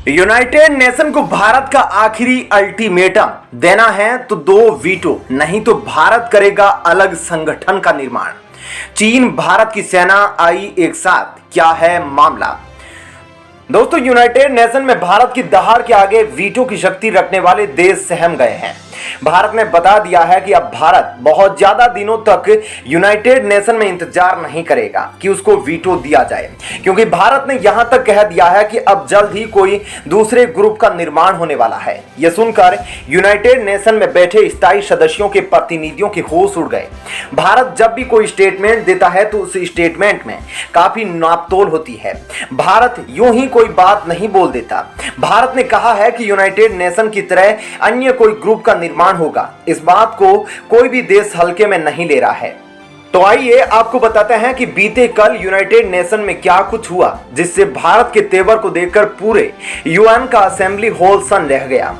United nation को भारत का आखिरी अल्टीमेटम देना है तो दो वीटो, नहीं तो भारत करेगा अलग संगठन का निर्माण। चीन भारत की सेना आई एक साथ, क्या है मामला। दोस्तों, यूनाइटेड नेशन में भारत की दहाड़ के आगे वीटो की शक्ति रखने वाले देश सहम गए हैं। भारत ने बता दिया है कि अब भारत बहुत ज्यादा दिनों तक यूनाइटेड नेशन में इंतजार नहीं करेगा कि उसको वीटो दिया जाए, क्योंकि भारत ने यहां तक कह दिया है कि अब जल्द ही कोई दूसरे ग्रुप का निर्माण होने वाला है। यह सुनकर यूनाइटेड नेशन में बैठे स्थायी सदस्यों के प्रतिनिधियों के होश उड़ गए। भारत जब भी कोई स्टेटमेंट देता है तो उस स्टेटमेंट में काफी नापतोल होती है। भारत यूं ही कोई बात नहीं बोल देता। भारत ने कहा है कि यूनाइटेड नेशन की तरह अन्य कोई ग्रुप का निर्माण होगा। इस बात को कोई भी देश हल्के में नहीं ले रहा है। तो आइए आपको बताते हैं कि बीते कल यूनाइटेड नेशन में क्या कुछ हुआ, जिससे भारत के तेवर को देखकर पूरे यूएन का असेंबली हॉल सन्न रह गया।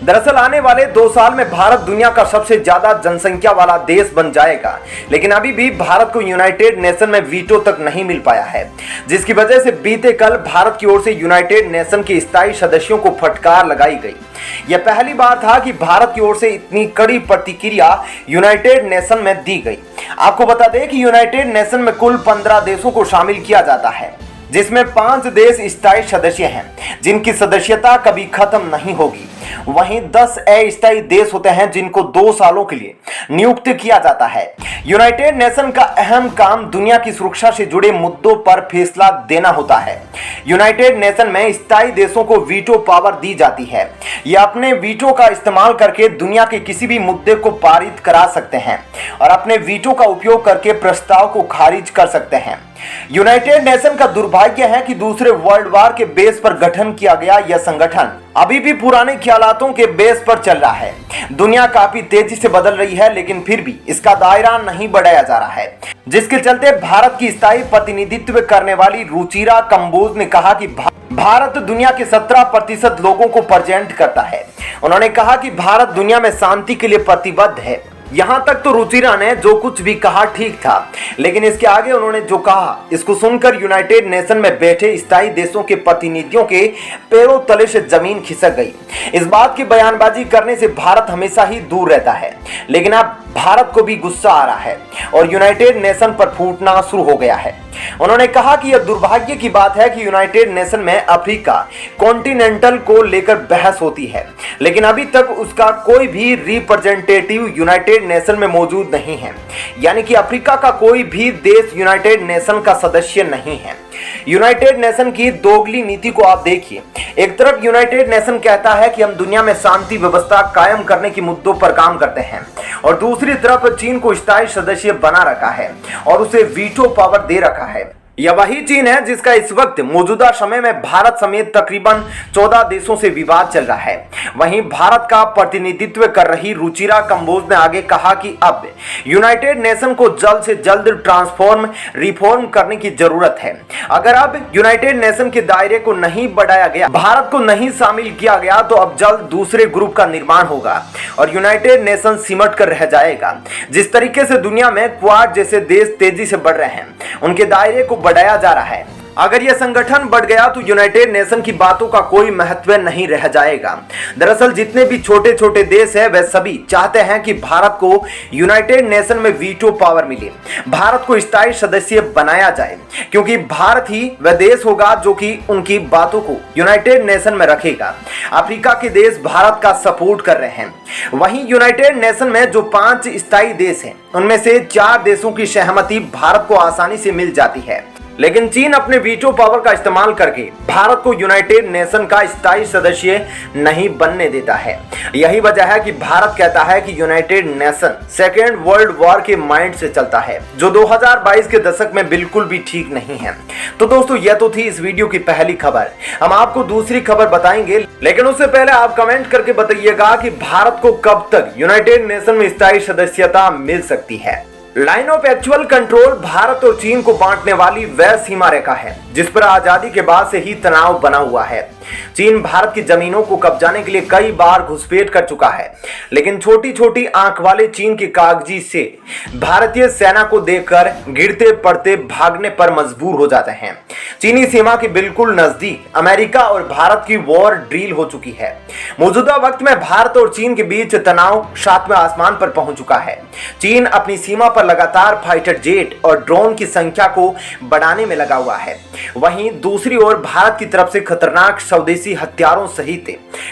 दरअसल आने वाले 2 साल में भारत दुनिया का सबसे ज्यादा जनसंख्या वाला देश बन जाएगा, लेकिन अभी भी भारत को यूनाइटेड नेशन में वीटो तक नहीं मिल पाया है, जिसकी वजह से बीते कल भारत की ओर से यूनाइटेड नेशन के स्थायी सदस्यों को फटकार लगाई गई। यह पहली बार था कि भारत की ओर से इतनी कड़ी प्रतिक्रिया यूनाइटेड नेशन में दी गई। आपको बता दें कि यूनाइटेड नेशन में कुल 15 देशों को शामिल किया जाता है, जिसमें 5 देश स्थायी सदस्य हैं, जिनकी सदस्यता कभी खत्म नहीं होगी। वहीं 10 अस्थायी देश होते हैं, जिनको 2 सालों के लिए नियुक्त किया जाता है। यूनाइटेड नेशन का अहम काम दुनिया की सुरक्षा से जुड़े मुद्दों पर फैसला देना होता है। यूनाइटेड नेशन में स्थायी देशों को वीटो पावर दी जाती है। ये अपने वीटो का इस्तेमाल करके दुनिया के किसी भी मुद्दे को पारित करा सकते हैं और अपने वीटो का उपयोग करके प्रस्ताव को खारिज कर सकते हैं। यूनाइटेड नेशन का दुर्भाग्य है कि दूसरे वर्ल्ड वार के बेस पर गठन किया गया यह संगठन अभी भी पुराने ख्यालातों के बेस पर चल रहा है। दुनिया काफी तेजी से बदल रही है, लेकिन फिर भी इसका दायरा नहीं बढ़ाया जा रहा है, जिसके चलते भारत की स्थायी प्रतिनिधित्व करने वाली रुचिरा कंबोज ने कहा कि भारत दुनिया के 17% लोगों को प्रेजेंट करता है। उन्होंने कहा कि भारत दुनिया में शांति के लिए प्रतिबद्ध है। यहां तक तो रुचिरा ने जो कुछ भी कहा ठीक था, लेकिन इसके आगे उन्होंने जो कहा, इसको सुनकर यूनाइटेड नेशन में बैठे स्थायी देशों के प्रतिनिधियों के पैरों तले से जमीन खिसक गई। इस बात की बयानबाजी करने से भारत हमेशा ही दूर रहता है, लेकिन अब भारत को भी गुस्सा आ रहा है और यूनाइटेड नेशन पर फूटना शुरू हो गया है। उन्होंने कहा कि यह दुर्भाग्य की बात है कि यूनाइटेड नेशन में अफ्रीका कॉन्टिनेंटल को लेकर बहस होती है, लेकिन अभी तक उसका कोई भी रिप्रेजेंटेटिव यूनाइटेड नेशन में मौजूद नहीं है। यानी कि अफ्रीका का कोई भी देश यूनाइटेड नेशन का सदस्य नहीं है। यूनाइटेड नेशन की दोगली नीति को आप देखिए। एक तरफ यूनाइटेड नेशन कहता है कि हम दुनिया में शांति व्यवस्था कायम करने के मुद्दों पर काम करते हैं, और दूसरी तरफ चीन को स्थायी सदस्य बना रखा है और उसे वीटो पावर दे रखा है। यह वही चीन है जिसका इस वक्त मौजूदा समय में भारत समेत तकरीबन 14 देशों से विवाद चल रहा है। वहीं भारत का प्रतिनिधित्व कर रही रुचिरा कंबोज ने आगे कहा कि अब यूनाइटेड नेशन को जल्द से जल्द रिफॉर्म करने की जरूरत है। अगर अब यूनाइटेड नेशन के दायरे को नहीं बढ़ाया गया, भारत को नहीं शामिल किया गया, तो अब जल्द दूसरे ग्रुप का निर्माण होगा और यूनाइटेड नेशन सिमट कर रह जाएगा। जिस तरीके से दुनिया में क्वाड जैसे देश तेजी से बढ़ रहे हैं, उनके दायरे को बढ़ाया जा रहा है। अगर यह संगठन बढ़ गया तो यूनाइटेड नेशन की बातों का कोई महत्व नहीं रह जाएगा। दरअसल जितने भी छोटे छोटे देश हैं, वे सभी चाहते हैं कि भारत को यूनाइटेड नेशन में वीटो पावर मिले, भारत को स्थायी सदस्य बनाया जाए, क्योंकि भारत ही वह देश होगा जो कि उनकी बातों को यूनाइटेड नेशन में रखेगा। अफ्रीका के देश भारत का सपोर्ट कर रहे हैं। वहीं यूनाइटेड नेशन में जो 5 स्थायी देश हैं, उनमें से 4 देशों की सहमति भारत को आसानी से मिल जाती है, लेकिन चीन अपने वीटो पावर का इस्तेमाल करके भारत को यूनाइटेड नेशन का स्थायी सदस्य नहीं बनने देता है। यही वजह है कि भारत कहता है कि United nation second world war के माइंड से चलता है, जो 2022 के दशक में बिल्कुल भी ठीक नहीं है। तो दोस्तों, यह तो थी इस वीडियो की पहली खबर। हम आपको दूसरी खबर बताएंगे, लेकिन उससे पहले आप कमेंट करके बताइएगा कि भारत को कब तक यूनाइटेड नेशन में स्थायी सदस्यता मिल सकती है। Line of actual control Bharat और चीन को बांटने वाली वह सीमा रेखा है जिस पर आजादी के बाद से ही तनाव बना हुआ है। चीन भारत की जमीनों को कब्जाने के लिए कई बार घुसपैठ कर चुका है, लेकिन छोटी छोटी आंख वाले चीन की कागजी से भारतीय सेना को देखकर गिरते पड़ते भागने पर मजबूर हो जाते हैं। चीनी सीमा के बिल्कुल नजदीक अमेरिका और भारत की वॉर ड्रिल हो चुकी है। मौजूदा वक्त में भारत और चीन के बीच तनाव 7वें आसमान पर पहुंच चुका है। चीन अपनी सीमा पर लगातार फाइटर जेट और ड्रोन की संख्या को बढ़ाने में लगा हुआ है। वहीं दूसरी ओर भारत की तरफ से खतरनाक स्वदेशी हथियारों सहित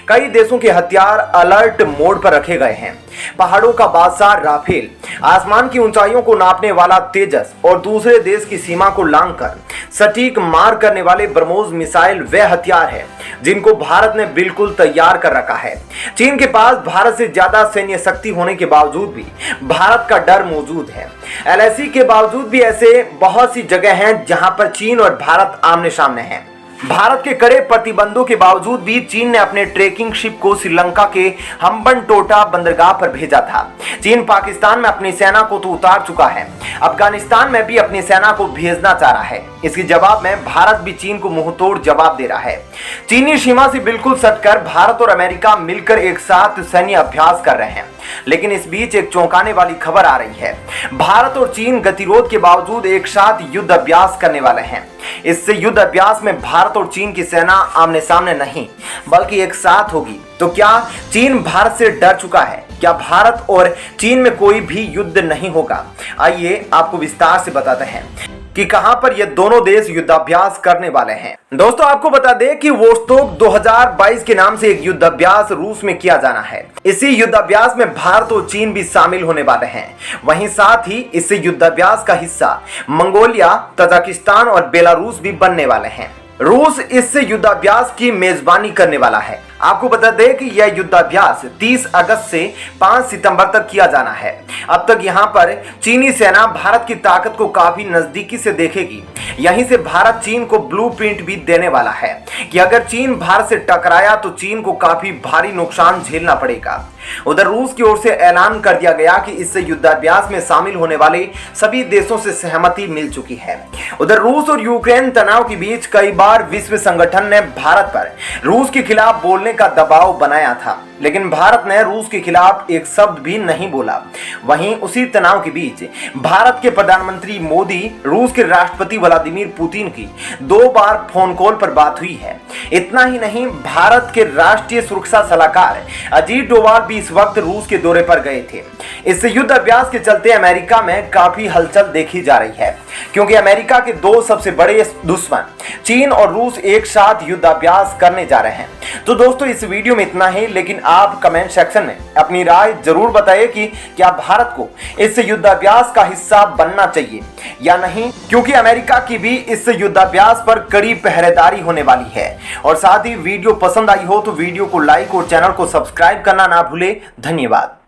कई देशों के हथियार अलर्ट मोड पर रखे गए हैं। पहाड़ों का बादशाह राफेल, आसमान की ऊंचाइयों को नापने वाला तेजस और दूसरे देश की सीमा को लांघकर सटीक मार करने वाले ब्रह्मोस मिसाइल वे हथियार है जिनको भारत ने बिल्कुल तैयार कर रखा है। चीन के पास भारत से ज्यादा सैन्य शक्ति होने के बावजूद भी भारत का डर मौजूद है। एलएसी के बावजूद भी ऐसे बहुत सी जगह हैं जहां पर चीन और भारत आमने सामने हैं। भारत के कड़े प्रतिबंधों के बावजूद भी चीन ने अपने ट्रेकिंग शिप को श्रीलंका के हम्बनटोटा बंदरगाह पर भेजा था। चीन पाकिस्तान में अपनी सेना को तो उतार चुका है, अफगानिस्तान में भी अपनी सेना को भेजना चाह रहा है। इसके जवाब में भारत भी चीन को मुंहतोड़ जवाब दे रहा है। चीनी सीमा से बिल्कुल सटकर भारत और अमेरिका मिलकर एक साथ सैन्य अभ्यास कर रहे हैं, लेकिन इस बीच एक चौंकाने वाली खबर आ रही है। भारत और चीन गतिरोध के बावजूद एक साथ युद्ध अभ्यास करने वाले हैं। इससे युद्ध अभ्यास में भारत और चीन की सेना आमने सामने नहीं बल्कि एक साथ होगी। तो क्या चीन भारत से डर चुका है? क्या भारत और चीन में कोई भी युद्ध नहीं होगा? आइए आपको विस्तार से बताते हैं कि कहां पर ये दोनों देश युद्धाभ्यास करने वाले हैं। दोस्तों आपको बता दें कि वोस्टोक 2022 के नाम से एक युद्धाभ्यास रूस में किया जाना है। इसी युद्धाभ्यास में भारत और चीन भी शामिल होने वाले हैं। वहीं साथ ही इस युद्धाभ्यास का हिस्सा मंगोलिया, तजाकिस्तान और बेलारूस भी बनने वाले हैं। रूस इस युद्धाभ्यास की मेजबानी करने वाला है। आपको बता दें कि यह युद्धाभ्यास 30 अगस्त से 5 सितंबर तक किया जाना है। अब तक यहां पर चीनी सेना भारत की ताकत को काफी नजदीकी से देखेगी। यहीं से भारत चीन को ब्लूप्रिंट भी देने वाला है कि अगर चीन भारत से टकराया तो चीन को काफी भारी नुकसान झेलना पड़ेगा। उधर रूस की ओर से ऐलान कर दिया गया कि इस युद्धाभ्यास में शामिल होने वाले सभी देशों से सहमति मिल चुकी है। उधर रूस और यूक्रेन तनाव के बीच कई बार विश्व संगठन ने भारत पर रूस के खिलाफ बोलने का दबाव बनाया था, लेकिन भारत ने रूस के खिलाफ एक शब्द भी नहीं बोला। वहीं उसी तनाव के बीच भारत के प्रधानमंत्री मोदी रूस के राष्ट्रपति व्लादिमीर पुतिन की 2 बार फोन कॉल पर बात हुई है। इतना ही नहीं, भारत के राष्ट्रीय सुरक्षा सलाहकार अजीत डोभाल भी इस वक्त रूस के दौरे पर गए थे। इस युद्ध अभ्यास के चलते अमेरिका में काफी हलचल देखी जा रही है, क्योंकि अमेरिका के 2 सबसे बड़े दुश्मन चीन और रूस एक साथ युद्धाभ्यास करने जा रहे हैं। तो दोस्तों इस वीडियो में इतना ही, लेकिन आप कमेंट सेक्शन में अपनी राय जरूर बताइए कि क्या भारत को इस युद्धाभ्यास का हिस्सा बनना चाहिए या नहीं, क्योंकि अमेरिका की भी इस युद्धाभ्यास पर कड़ी पहरेदारी होने वाली है। और साथ ही वीडियो पसंद आई हो तो वीडियो को लाइक और चैनल को सब्सक्राइब करना ना भूले। धन्यवाद।